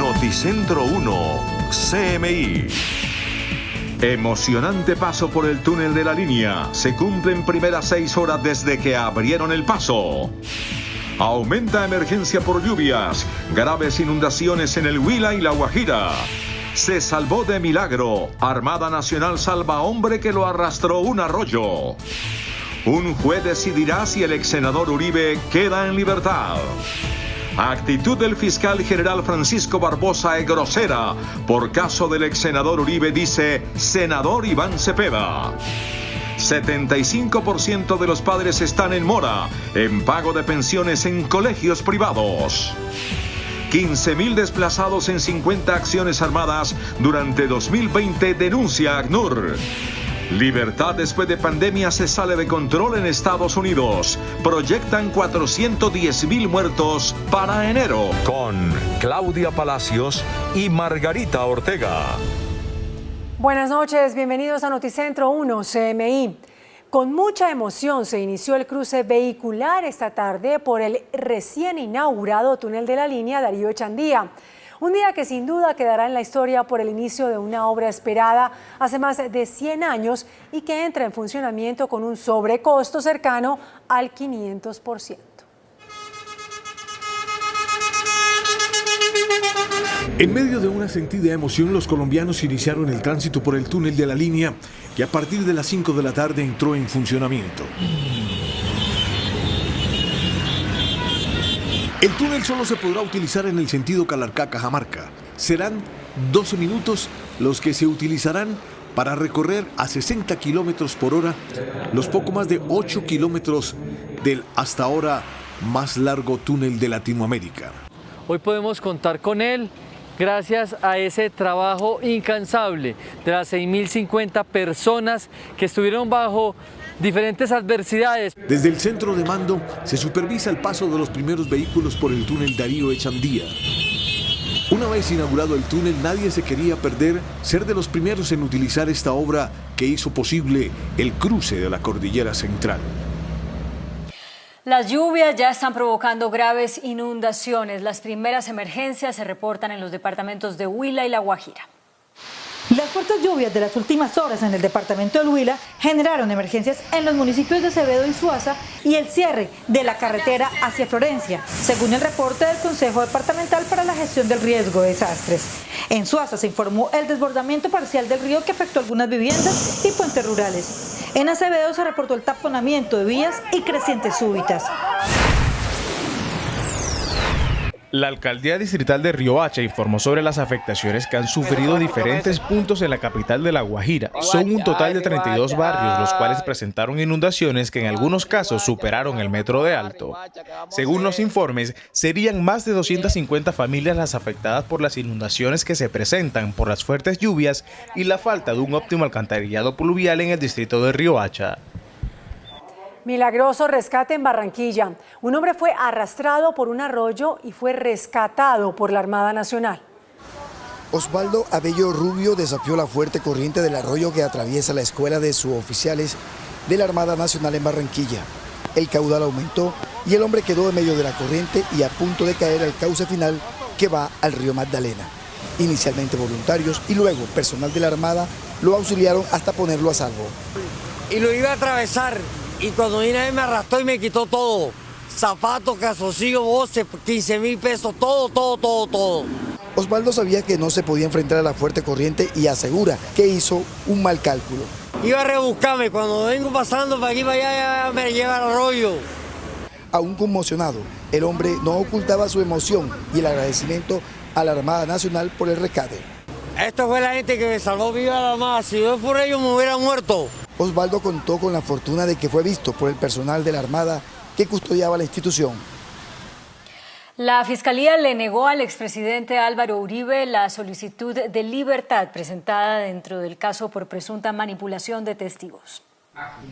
Noticentro 1, CMI. Emocionante paso por el túnel de la línea. Se cumplen primeras 6 horas desde que abrieron el paso. Aumenta emergencia por lluvias. Graves inundaciones en el Huila y La Guajira. Se salvó de milagro. Armada Nacional salva a hombre que lo arrastró un arroyo. Un juez decidirá si el ex senador Uribe queda en libertad. Actitud del fiscal general Francisco Barbosa es grosera. Por caso del ex senador Uribe, dice senador Iván Cepeda. 75% de los padres están en mora en pago de pensiones en colegios privados. 15.000 desplazados en 50 acciones armadas durante 2020, denuncia ACNUR. Libertad después de pandemia se sale de control en Estados Unidos. Proyectan 410.000 muertos para enero. Con Claudia Palacios y Margarita Ortega. Buenas noches, bienvenidos a Noticentro 1 CMI. Con mucha emoción se inició el cruce vehicular esta tarde por el recién inaugurado túnel de la línea Darío Echandía. Un día que sin duda quedará en la historia por el inicio de una obra esperada hace más de 100 años y que entra en funcionamiento con un sobrecosto cercano al 500%. En medio de una sentida emoción, los colombianos iniciaron el tránsito por el túnel de la línea, que a partir de las 5 de la tarde entró en funcionamiento. El túnel solo se podrá utilizar en el sentido Calarcá-Cajamarca. Serán 12 minutos los que se utilizarán para recorrer a 60 kilómetros por hora los poco más de 8 kilómetros del hasta ahora más largo túnel de Latinoamérica. Hoy podemos contar con él gracias a ese trabajo incansable de las 6.050 personas que estuvieron bajo diferentes adversidades. Desde el centro de mando se supervisa el paso de los primeros vehículos por el túnel Darío Echandía. Una vez inaugurado el túnel, nadie se quería perder ser de los primeros en utilizar esta obra que hizo posible el cruce de la Cordillera Central. Las lluvias ya están provocando graves inundaciones. Las primeras emergencias se reportan en los departamentos de Huila y La Guajira. Las fuertes lluvias de las últimas horas en el departamento del Huila generaron emergencias en los municipios de Acevedo y Suaza y el cierre de la carretera hacia Florencia, según el reporte del Consejo Departamental para la Gestión del Riesgo de Desastres. En Suaza se informó el desbordamiento parcial del río que afectó algunas viviendas y puentes rurales. En Acevedo se reportó el taponamiento de vías y crecientes súbitas. La Alcaldía Distrital de Riohacha informó sobre las afectaciones que han sufrido diferentes puntos en la capital de La Guajira. Son un total de 32 barrios, los cuales presentaron inundaciones que en algunos casos superaron el metro de alto. Según los informes, serían más de 250 familias las afectadas por las inundaciones que se presentan por las fuertes lluvias y la falta de un óptimo alcantarillado pluvial en el distrito de Riohacha. Milagroso rescate en Barranquilla. Un hombre fue arrastrado por un arroyo y fue rescatado por la Armada Nacional. Osvaldo Abello Rubio desafió la fuerte corriente del arroyo que atraviesa la escuela de suboficiales de la Armada Nacional en Barranquilla. El caudal aumentó y el hombre quedó en medio de la corriente y a punto de caer al cauce final que va al río Magdalena. Inicialmente voluntarios y luego personal de la Armada lo auxiliaron hasta ponerlo a salvo. Y lo iba a atravesar. Y cuando vine me arrastró y me quitó todo. Zapatos, calzoncillos, voces, 15.000 pesos, todo. Osvaldo sabía que no se podía enfrentar a la fuerte corriente y asegura que hizo un mal cálculo. Iba a rebuscarme, cuando vengo pasando para aquí para allá me lleva al arroyo. Aún conmocionado, el hombre no ocultaba su emoción y el agradecimiento a la Armada Nacional por el rescate. Esto fue la gente que me salvó, viva la Armada. Si no por ellos me hubiera muerto. Osvaldo contó con la fortuna de que fue visto por el personal de la Armada que custodiaba la institución. La Fiscalía le negó al expresidente Álvaro Uribe la solicitud de libertad presentada dentro del caso por presunta manipulación de testigos.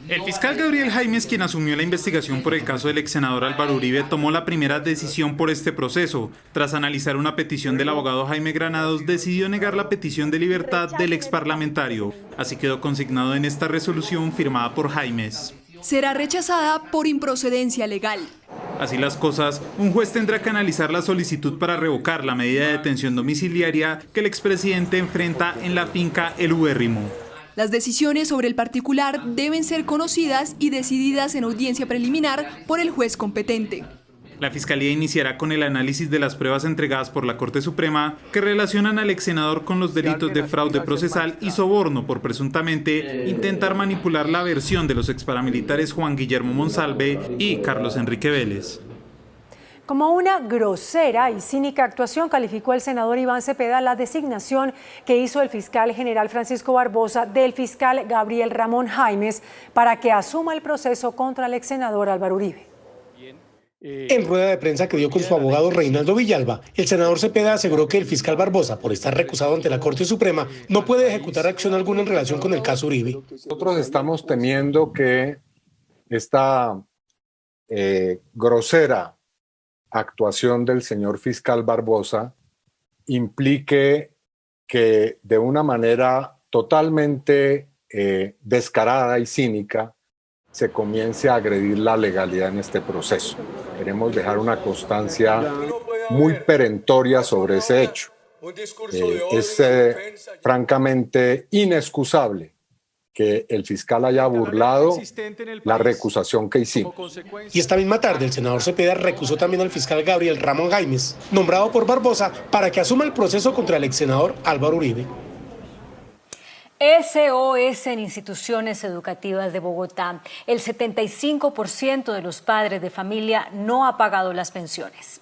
El fiscal Gabriel Jaimes, quien asumió la investigación por el caso del ex senador Álvaro Uribe, tomó la primera decisión por este proceso. Tras analizar una petición del abogado Jaime Granados, decidió negar la petición de libertad del ex parlamentario. Así quedó consignado en esta resolución firmada por Jaimes. Será rechazada por improcedencia legal. Así las cosas, un juez tendrá que analizar la solicitud para revocar la medida de detención domiciliaria que el expresidente enfrenta en la finca El Ubérrimo. Las decisiones sobre el particular deben ser conocidas y decididas en audiencia preliminar por el juez competente. La Fiscalía iniciará con el análisis de las pruebas entregadas por la Corte Suprema que relacionan al exsenador con los delitos de fraude procesal y soborno por presuntamente intentar manipular la versión de los exparamilitares Juan Guillermo Monsalve y Carlos Enrique Vélez. Como una grosera y cínica actuación, calificó el senador Iván Cepeda la designación que hizo el fiscal general Francisco Barbosa del fiscal Gabriel Ramón Jaimes para que asuma el proceso contra el exsenador Álvaro Uribe. En rueda de prensa que dio con su abogado Reinaldo Villalba, el senador Cepeda aseguró que el fiscal Barbosa, por estar recusado ante la Corte Suprema, no puede ejecutar acción alguna en relación con el caso Uribe. Nosotros estamos temiendo que esta grosera actuación del señor fiscal Barbosa implique que de una manera totalmente descarada y cínica se comience a agredir la legalidad en este proceso. Queremos dejar una constancia muy perentoria sobre ese hecho. Es francamente inexcusable que el fiscal haya burlado la recusación que hicimos. Y esta misma tarde el senador Cepeda recusó también al fiscal Gabriel Ramón Jaimes, nombrado por Barbosa para que asuma el proceso contra el exsenador Álvaro Uribe. SOS en instituciones educativas de Bogotá. El 75% de los padres de familia no ha pagado las pensiones.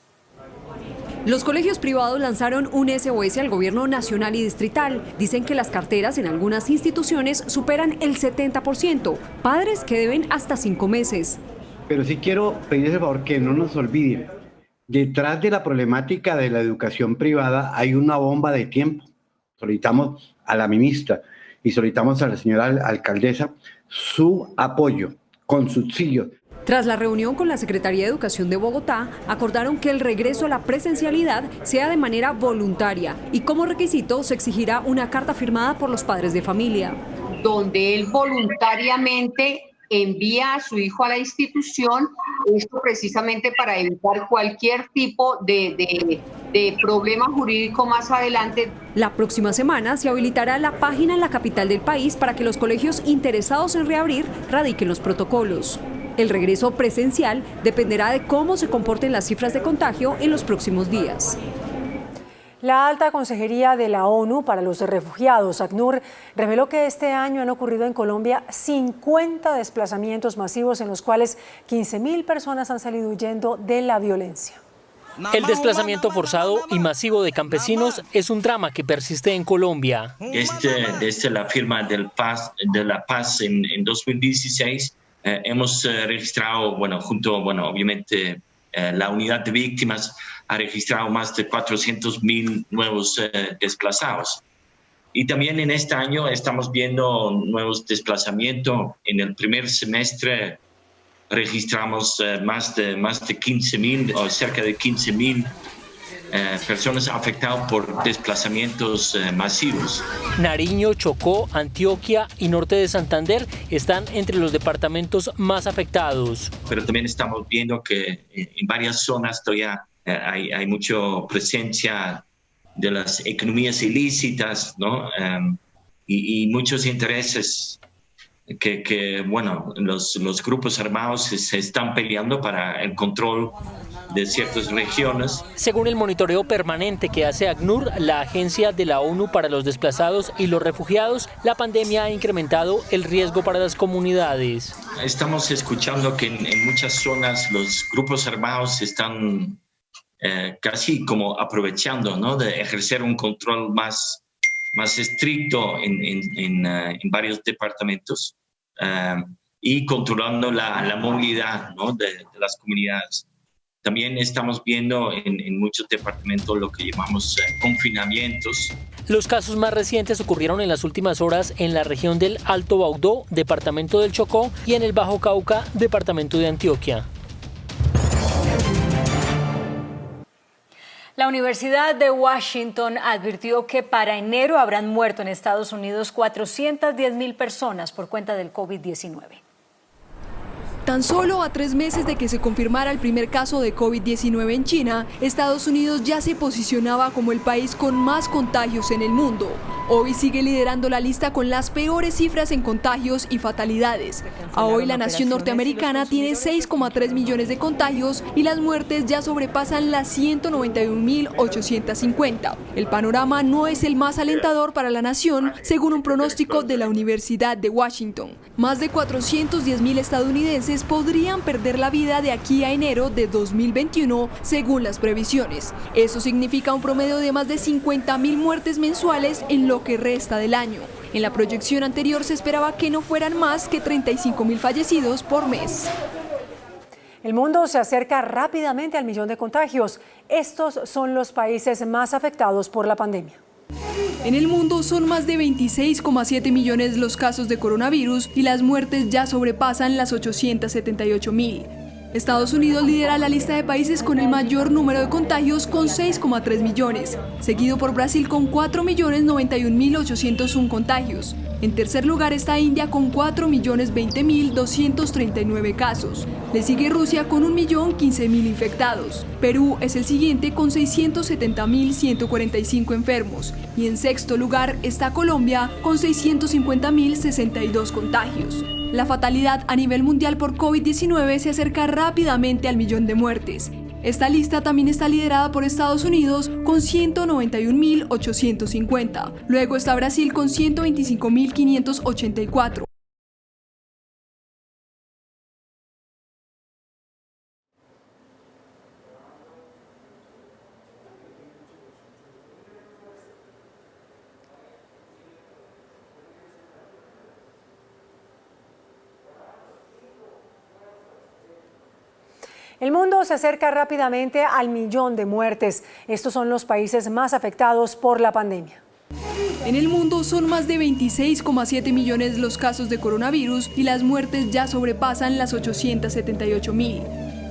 Los colegios privados lanzaron un SOS al gobierno nacional y distrital. Dicen que las carteras en algunas instituciones superan el 70%. Padres que deben hasta 5 meses. Pero sí quiero pedirles el favor que no nos olviden. Detrás de la problemática de la educación privada hay una bomba de tiempo. Solicitamos a la ministra y solicitamos a la señora alcaldesa su apoyo con subsidios. Tras la reunión con la Secretaría de Educación de Bogotá, acordaron que el regreso a la presencialidad sea de manera voluntaria y como requisito se exigirá una carta firmada por los padres de familia. Donde él voluntariamente envía a su hijo a la institución, esto precisamente para evitar cualquier tipo de problema jurídico más adelante. La próxima semana se habilitará la página en la capital del país para que los colegios interesados en reabrir radiquen los protocolos. El regreso presencial dependerá de cómo se comporten las cifras de contagio en los próximos días. La Alta Consejería de la ONU para los Refugiados, ACNUR, reveló que este año han ocurrido en Colombia 50 desplazamientos masivos en los cuales 15.000 personas han salido huyendo de la violencia. El desplazamiento forzado y masivo de campesinos es un drama que persiste en Colombia. Desde la firma de la paz en 2016, hemos registrado, obviamente la unidad de víctimas ha registrado más de 400.000 nuevos desplazados. Y también en este año estamos viendo nuevos desplazamientos. En el primer semestre registramos más de 15.000 o cerca de 15.000 personas afectadas por desplazamientos masivos. Nariño, Chocó, Antioquia y Norte de Santander están entre los departamentos más afectados. Pero también estamos viendo que en varias zonas todavía hay mucha presencia de las economías ilícitas, ¿no? Y muchos intereses que los grupos armados se están peleando para el control de ciertas regiones. Según el monitoreo permanente que hace ACNUR, la Agencia de la ONU para los Desplazados y los Refugiados, la pandemia ha incrementado el riesgo para las comunidades. Estamos escuchando que en muchas zonas los grupos armados están casi como aprovechando, ¿no?, de ejercer un control más estricto en varios departamentos y controlando la movilidad, ¿no?, de las comunidades. También estamos viendo en muchos departamentos lo que llamamos confinamientos. Los casos más recientes ocurrieron en las últimas horas en la región del Alto Baudó, departamento del Chocó, y en el Bajo Cauca, departamento de Antioquia. La Universidad de Washington advirtió que para enero habrán muerto en Estados Unidos 410.000 personas por cuenta del COVID-19. Tan solo a 3 meses de que se confirmara el primer caso de COVID-19 en China, Estados Unidos ya se posicionaba como el país con más contagios en el mundo. Hoy sigue liderando la lista con las peores cifras en contagios y fatalidades. A hoy la nación norteamericana tiene 6,3 millones de contagios y las muertes ya sobrepasan las 191.850. El panorama no es el más alentador para la nación, según un pronóstico de la Universidad de Washington. Más de 410.000 estadounidenses podrían perder la vida de aquí a enero de 2021, según las previsiones. Eso significa un promedio de más de 50.000 muertes mensuales en lo que resta del año. En la proyección anterior se esperaba que no fueran más que 35.000 fallecidos por mes. El mundo se acerca rápidamente al millón de contagios. Estos son los países más afectados por la pandemia. En el mundo son más de 26,7 millones los casos de coronavirus y las muertes ya sobrepasan las 878.000. Estados Unidos lidera la lista de países con el mayor número de contagios con 6,3 millones, seguido por Brasil con 4.091.801 contagios. En tercer lugar está India con 4.020.239 casos. Le sigue Rusia con 1.015.000 infectados. Perú es el siguiente con 670.145 enfermos. Y en sexto lugar está Colombia con 650.062 contagios. La fatalidad a nivel mundial por COVID-19 se acerca rápidamente al millón de muertes. Esta lista también está liderada por Estados Unidos con 191.850. Luego está Brasil con 125.584. El mundo se acerca rápidamente al millón de muertes. Estos son los países más afectados por la pandemia. En el mundo son más de 26,7 millones los casos de coronavirus y las muertes ya sobrepasan las 878.000.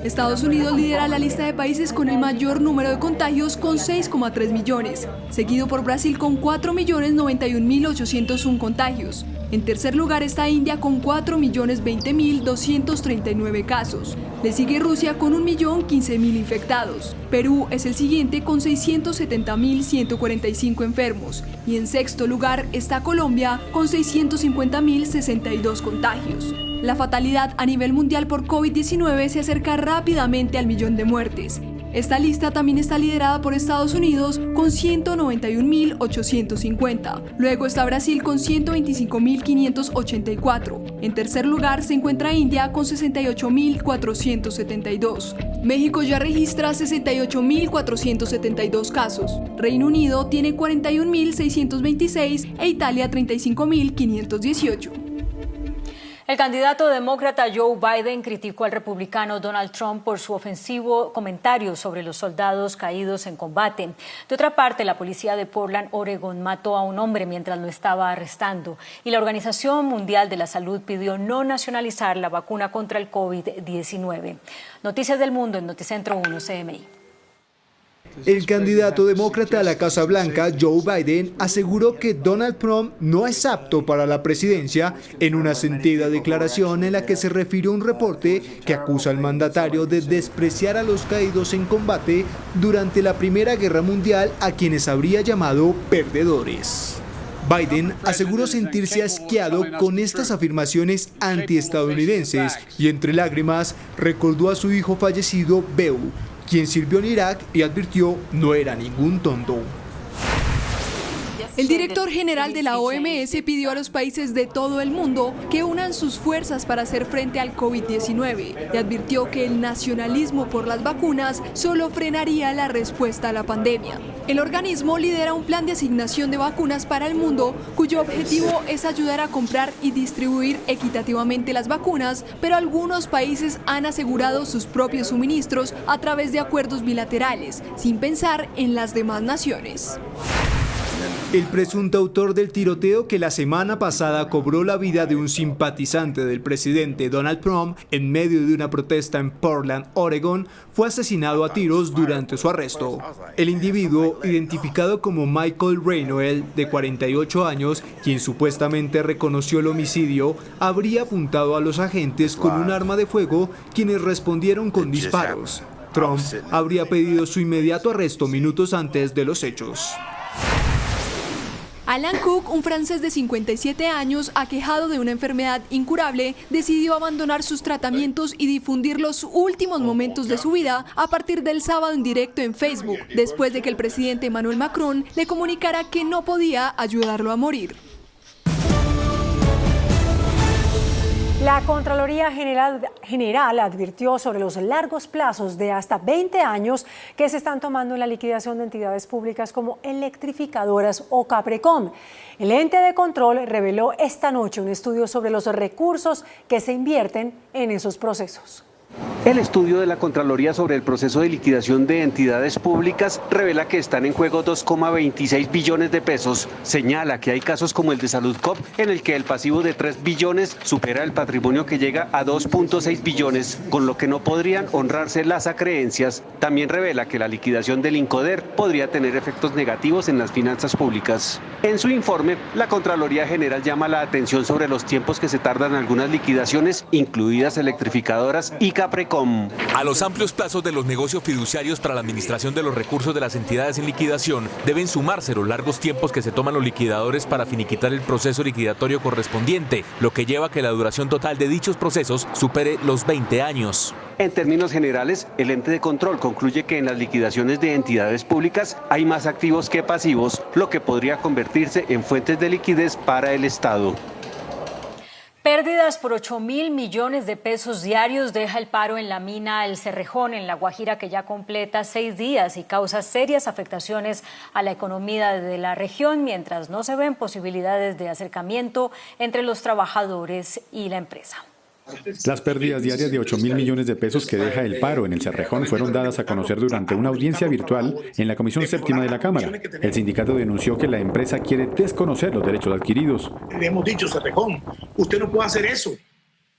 Estados Unidos lidera la lista de países con el mayor número de contagios con 6,3 millones, seguido por Brasil con 4.091.801 contagios. En tercer lugar está India con 4.020.239 casos. Le sigue Rusia con 1.015.000 infectados. Perú es el siguiente con 670.145 enfermos. Y en sexto lugar está Colombia con 650.062 contagios. La fatalidad a nivel mundial por COVID-19 se acerca rápidamente al millón de muertes. Esta lista también está liderada por Estados Unidos con 191.850. Luego está Brasil con 125.584. En tercer lugar se encuentra India con 68.472. México ya registra 68.472 casos. Reino Unido tiene 41.626 e Italia 35.518. El candidato demócrata Joe Biden criticó al republicano Donald Trump por su ofensivo comentario sobre los soldados caídos en combate. De otra parte, la policía de Portland, Oregon, mató a un hombre mientras lo estaba arrestando y la Organización Mundial de la Salud pidió no nacionalizar la vacuna contra el COVID-19. Noticias del Mundo en Noticentro 1 CMI. El candidato demócrata a la Casa Blanca, Joe Biden, aseguró que Donald Trump no es apto para la presidencia en una sentida declaración en la que se refirió a un reporte que acusa al mandatario de despreciar a los caídos en combate durante la Primera Guerra Mundial, a quienes habría llamado perdedores. Biden aseguró sentirse asqueado con estas afirmaciones antiestadounidenses y entre lágrimas recordó a su hijo fallecido, Beau, quien sirvió en Irak y advirtió no era ningún tonto. El director general de la OMS pidió a los países de todo el mundo que unan sus fuerzas para hacer frente al COVID-19 y advirtió que el nacionalismo por las vacunas solo frenaría la respuesta a la pandemia. El organismo lidera un plan de asignación de vacunas para el mundo cuyo objetivo es ayudar a comprar y distribuir equitativamente las vacunas, pero algunos países han asegurado sus propios suministros a través de acuerdos bilaterales, sin pensar en las demás naciones. El presunto autor del tiroteo que la semana pasada cobró la vida de un simpatizante del presidente Donald Trump en medio de una protesta en Portland, Oregón, fue asesinado a tiros durante su arresto. El individuo, identificado como Michael Reinoel, de 48 años, quien supuestamente reconoció el homicidio, habría apuntado a los agentes con un arma de fuego, quienes respondieron con disparos. Trump habría pedido su inmediato arresto minutos antes de los hechos. Alan Cook, un francés de 57 años, aquejado de una enfermedad incurable, decidió abandonar sus tratamientos y difundir los últimos momentos de su vida a partir del sábado en directo en Facebook, después de que el presidente Emmanuel Macron le comunicara que no podía ayudarlo a morir. La Contraloría General advirtió sobre los largos plazos de hasta 20 años que se están tomando en la liquidación de entidades públicas como Electrificadoras o Caprecom. El ente de control reveló esta noche un estudio sobre los recursos que se invierten en esos procesos. El estudio de la Contraloría sobre el proceso de liquidación de entidades públicas revela que están en juego 2,26 billones de pesos. Señala que hay casos como el de Saludcop, en el que el pasivo de 3 billones supera el patrimonio que llega a 2,6 billones, con lo que no podrían honrarse las acreencias. También revela que la liquidación del Incoder podría tener efectos negativos en las finanzas públicas. En su informe, la Contraloría General llama la atención sobre los tiempos que se tardan algunas liquidaciones, incluidas Electrificadoras y Caprecom. A los amplios plazos de los negocios fiduciarios para la administración de los recursos de las entidades en liquidación deben sumarse los largos tiempos que se toman los liquidadores para finiquitar el proceso liquidatorio correspondiente, lo que lleva a que la duración total de dichos procesos supere los 20 años. En términos generales, el ente de control concluye que en las liquidaciones de entidades públicas hay más activos que pasivos, lo que podría convertirse en fuentes de liquidez para el Estado. Pérdidas por 8.000 millones de pesos diarios deja el paro en la mina El Cerrejón, en La Guajira, que ya completa 6 días y causa serias afectaciones a la economía de la región, mientras no se ven posibilidades de acercamiento entre los trabajadores y la empresa. Las pérdidas diarias de 8.000 millones de pesos que deja el paro en el Cerrejón fueron dadas a conocer durante una audiencia virtual en la Comisión Séptima de la Cámara. El sindicato denunció que la empresa quiere desconocer los derechos adquiridos. Le hemos dicho, Cerrejón, usted no puede hacer eso.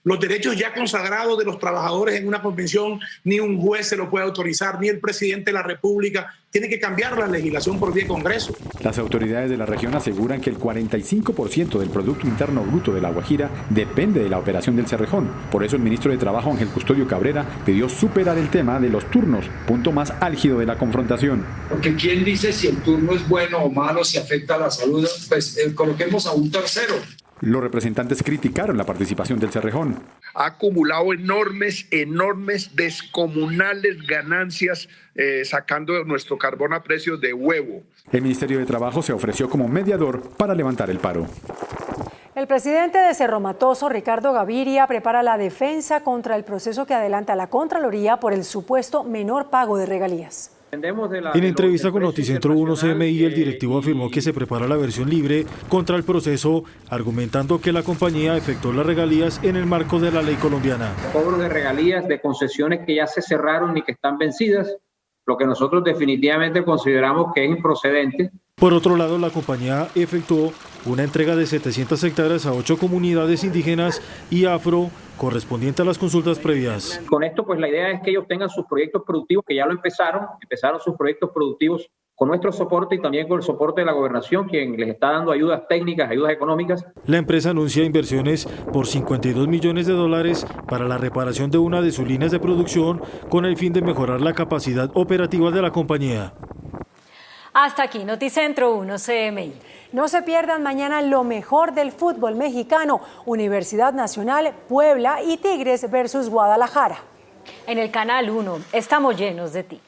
Los derechos ya consagrados de los trabajadores en una convención, ni un juez se lo puede autorizar, ni el presidente de la República. Tiene que cambiar la legislación por vía de Congreso. Las autoridades de la región aseguran que el 45% del Producto Interno Bruto de La Guajira depende de la operación del Cerrejón. Por eso el ministro de Trabajo, Ángel Custodio Cabrera, pidió superar el tema de los turnos, punto más álgido de la confrontación. Porque ¿quién dice si el turno es bueno o malo, si afecta a la salud? Pues coloquemos a un tercero. Los representantes criticaron la participación del Cerrejón. Ha acumulado enormes, descomunales ganancias sacando nuestro carbón a precios de huevo. El Ministerio de Trabajo se ofreció como mediador para levantar el paro. El presidente de Cerro Matoso, Ricardo Gaviria, prepara la defensa contra el proceso que adelanta la Contraloría por el supuesto menor pago de regalías. En entrevista con Noticentro 1 CMI, el directivo afirmó que se prepara la versión libre contra el proceso, argumentando que la compañía efectuó las regalías en el marco de la ley colombiana. Cobro de regalías de concesiones que ya se cerraron y que están vencidas, lo que nosotros definitivamente consideramos que es improcedente. Por otro lado, la compañía efectuó una entrega de 700 hectáreas a 8 comunidades indígenas y afro, correspondiente a las consultas previas. Con esto, pues la idea es que ellos tengan sus proyectos productivos, que ya lo empezaron sus proyectos productivos con nuestro soporte y también con el soporte de la gobernación, quien les está dando ayudas técnicas, ayudas económicas. La empresa anuncia inversiones por $52 millones para la reparación de una de sus líneas de producción con el fin de mejorar la capacidad operativa de la compañía. Hasta aquí Noticentro 1 CMI. No se pierdan mañana lo mejor del fútbol mexicano, Universidad Nacional, Puebla y Tigres versus Guadalajara. En el Canal 1 estamos llenos de ti.